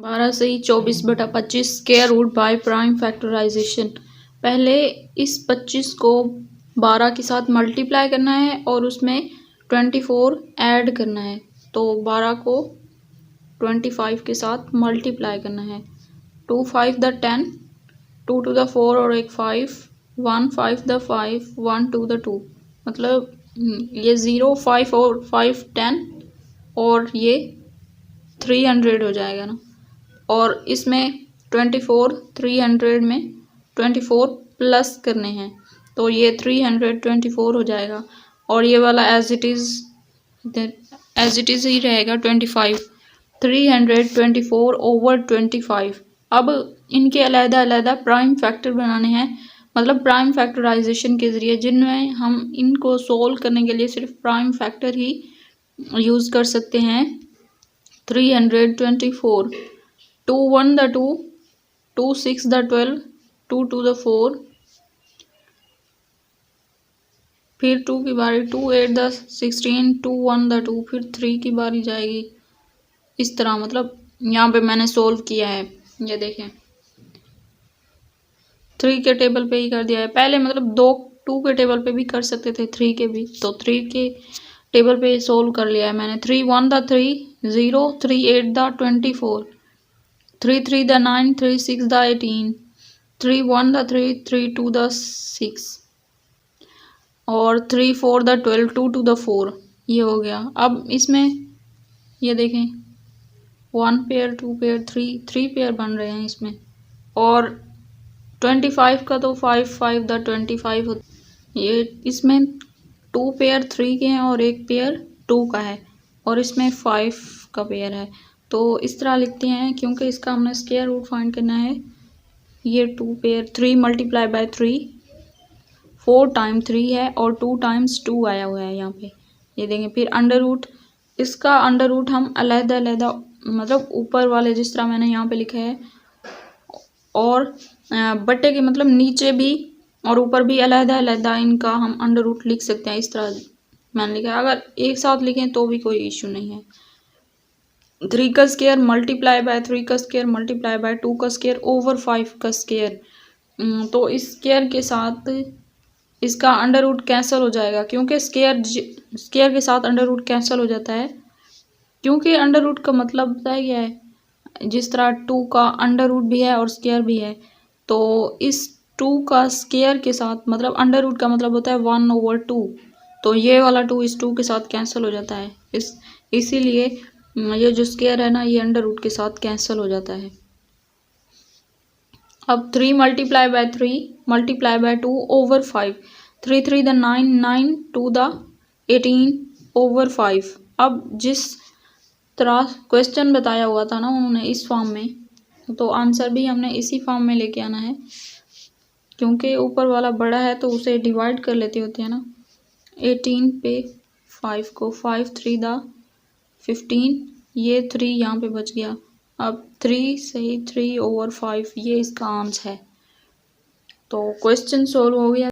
12 से ही 24/25 square root by prime factorisation. पहले इस 25 को 12 के साथ मल्टीप्लाई करना है और उसमें 24 ऐड करना है। तो 12 को 25 के साथ मल्टीप्लाई करना है। 2 5 द 10, 2 to the 4 और एक 5, 1 5 द 5, 1 2 द 2, मतलब ये 0 5 और 5 10 और ये 300 हो जाएगा ना। और इसमें 24 300 में 24 प्लस करने हैं तो ये 324 हो जाएगा। और ये वाला एज इट इज़ ही रहेगा 25, 324 ओवर 25। अब इनके अलग-अलग प्राइम फैक्टर बनाने हैं, मतलब प्राइम फैक्टराइजेशन के ज़रिए, जिनमें हम इनको सोल्व करने के लिए सिर्फ प्राइम फैक्टर ही यूज़ कर सकते हैं। 324, 2 1 द 2, 2 6 द 12, 2 2 द 4, फिर 2 की बारी, 2 8 द 16, 2 1 द 2, फिर 3 की बारी जाएगी। इस तरह मतलब यहाँ पे मैंने सोल्व किया है, ये देखें 3 के टेबल पे ही कर दिया है। पहले मतलब 2 के टेबल पे भी कर सकते थे, 3 के भी, तो 3 के टेबल पे सोल्व कर लिया है मैंने। 3 1 the 3 0, 3 8 the 24, 3 3 the 9, 3 6 the 18, 3 1 the 3, 3 2 the 6 और 3 4 द 12, 2 2 द 4। ये हो गया। अब इसमें ये देखें 1 पेयर 2 पेयर 3 पेयर बन रहे हैं इसमें। और 25 का तो 5 5 द 25 होता। ये इसमें 2 पेयर 3 के हैं और एक पेयर 2 का है और इसमें 5 का पेयर है। तो इस तरह लिखते हैं क्योंकि इसका हमने स्क्वायर रूट फाइंड करना है। ये 2 पेयर 3 मल्टीप्लाई बाय 3 4 टाइम्स 3 है और 2 टाइम्स 2 आया हुआ है यहाँ पे। ये देखें। फिर अंडर रूट, इसका अंडर रूट हम अलग-अलग मतलब ऊपर वाले जिस तरह मैंने यहाँ पे लिखा है और बट्टे के मतलब नीचे भी और ऊपर भी अलग-अलग इनका हम अंडर रूट लिख सकते हैं। इस तरह मैंने लिखा है। अगर एक साथ लिखें तो भी कोई इश्यू नहीं है। 3 का स्क्वायर मल्टीप्लाई बाय 3 का स्क्वायर मल्टीप्लाई बाय 2 का स्क्वायर ओवर 5 का स्क्वायर। तो इस स्क्वायर के साथ इसका अंडर रूट कैंसिल हो जाएगा क्योंकि स्क्वायर के साथ अंडर रूट कैंसिल हो जाता है। क्योंकि अंडर रूट का मतलब पता है क्या है, जिस तरह 2 का अंडर रूट भी है और स्क्वायर भी है, तो इस 2 का स्क्वायर के साथ मतलब अंडर रूट का मतलब होता है 1/2। तो ये वाला 2 इस 2 के साथ कैंसिल हो जाता है। इसीलिए ये जो स्क्वायर है ना, ये अंडर रूट के साथ कैंसिल हो जाता है। अब 3 multiply by 3 multiply by 2 over 5, 3 3 the 9, 9 2 the 18 over 5। अब जिस तरह क्वेश्चन बताया हुआ था ना उन्होंने इस फॉर्म में, तो आंसर भी हमने इसी फॉर्म में लेके आना है। क्योंकि ऊपर वाला बड़ा है तो उसे डिवाइड कर लेते होते हैं ना। 18 पे 5 को 5 3 द 15, ये 3 यहाँ पे बच गया। अब 3 सही 3 ओवर 5 ये इसका आंसर है। तो क्वेश्चन सोल्व हो गया।